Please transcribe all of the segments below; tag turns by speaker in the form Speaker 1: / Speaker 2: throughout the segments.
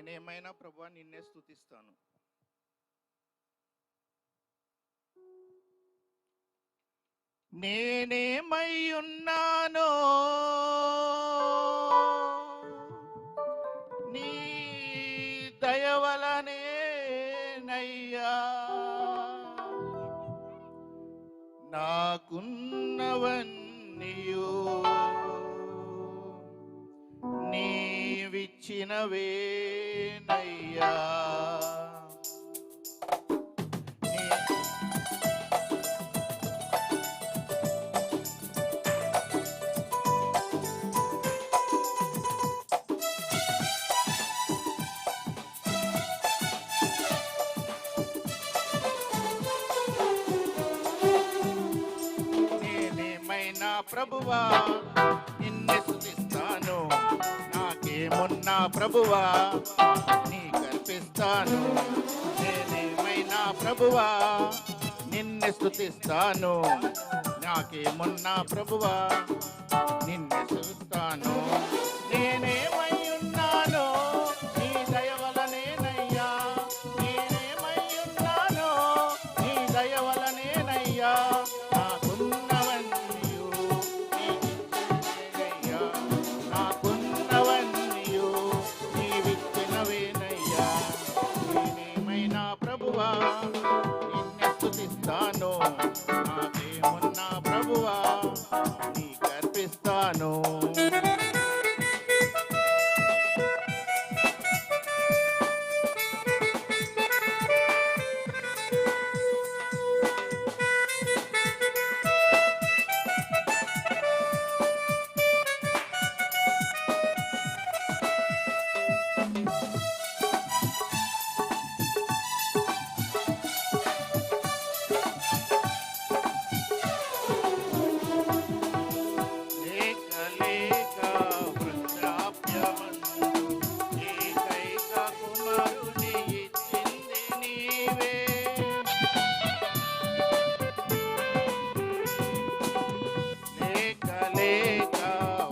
Speaker 1: నేనేమైనా ప్రభువా నిన్నే స్తుతిస్తాను. నేనేమై ఉన్నానో నీ దయవలనేనయ్యా, నాకున్నవన్నీయు నీవిచ్చినవేనయ్యా. నేనేమైనా ప్రభువా నిన్నే స్తుతిస్తాను, నాకేమున్నా ప్రభువా నీ కర్పిస్తాను. నేనేమైనా ప్రభువా నిన్నే స్తుతిస్తాను, నాకేమున్నా ప్రభువా నిన్నే స్తుతిస్తాను. నేనేమై ఉన్నానో నీ దయవలనేనయ్యా, నేనేమై ఉన్నానో నీ దయవలనేనయ్యా, నాకున్నవన్నీయు నీవిచ్చినవేనయ్యా, నాకున్నవన్నీయు నీవిచ్చినవేనయ్యా. నేనేమైనా ప్రభువా నిన్నే స్తుతిస్తాను, నాకేమున్నా ప్రభువా నీ కర్పిస్తాను. లేక లేక వృద్ధాప్యమందు ఏకైక కుమారుని ఇచ్చింది నీవే. లేక లేక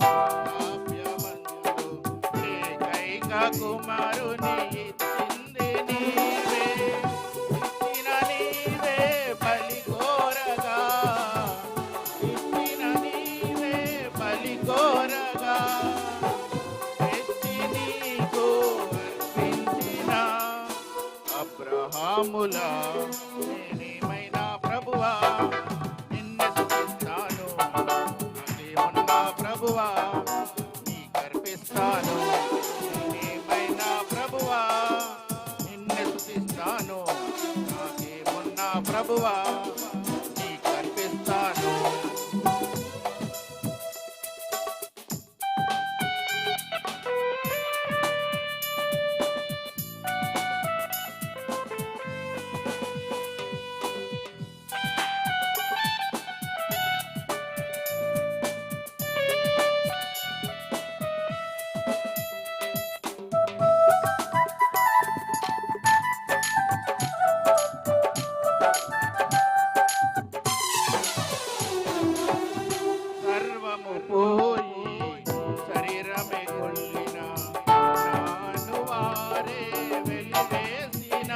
Speaker 1: వృద్ధాప్యమందు ఏకైక కుమారుని ఇచ్చింది నీవే. ఇచ్చిన నీవే బలి కోరగా, ఇచ్చిన నీవే బలి కోరగా, ఎత్తి నీకు అర్పించిన అబ్రహాములా నేనేమైనా ప్రభువా నిన్నే స్తుతిస్తాను, నాకేమున్నా ప్రభువా నీ కర్పిస్తాను. నేనేమైనా ప్రభువా నిన్నే స్తుతిస్తాను, నాకేమున్నా ప్రభువా నీ కర్పిస్తాను. సర్వము పోయి శరీరమే కొల్లిన నాను వారే వెలివేసిన,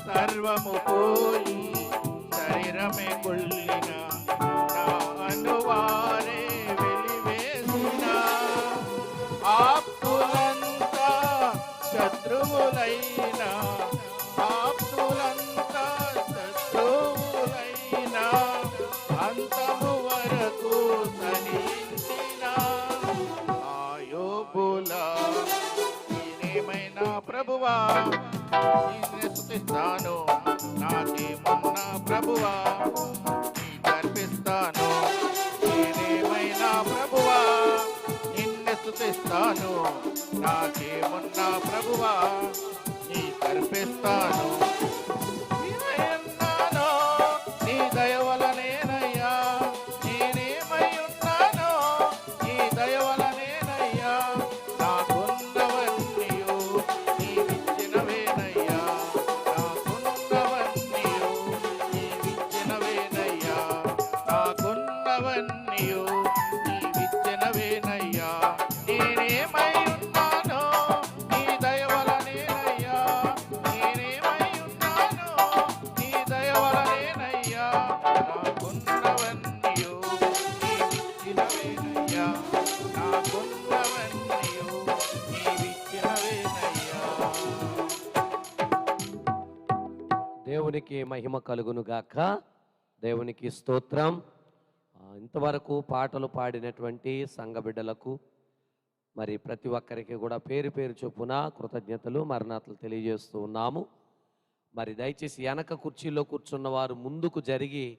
Speaker 1: సర్వము పోయి శరీరమే కొల్లిన నాను వారే వెలివేసిన, ఆప్తులంతా శత్రువులైన, ఆప్తులంతా శత్రువులైన, అంతము వరకు సహించిన ఆయోబులా నేనేమైనా ప్రభువా నిన్నే స్తుతిస్తాను, నాకేమున్నా ప్రభువా నీ కర్పిస్తాను. నేనేమైనా ప్రభువా నిన్నే స్తుతిస్తాను, నాకేమున్నా ప్రభువా నీ కర్పిస్తాను. నేనేమన్నానో నీ దయవలనేనయ్యా, నేనేమై ఉన్నానో నీ దయవలనేనయ్యా, నాకున్నవన్నీయు నీవిచ్చినవేనయ్యా, నాకున్నవన్నీయు నీవిచ్చినవేనయ్యా, నాకున్నవన్నీయు నీవిచ్చినవేనయ్యా.
Speaker 2: దేవునికి మహిమ కలుగునుగాక. దేవునికి స్తోత్రం. ఇంతవరకు పాటలు పాడినటువంటి సంఘ బిడ్డలకు మరి ప్రతి ఒక్కరికి కూడా పేరు పేరు చొప్పున కృతజ్ఞతలు మరణాతలు తెలియజేస్తూ ఉన్నాము. మరి దయచేసి వెనక కుర్చీలో కూర్చున్న వారు ముందుకు జరిగి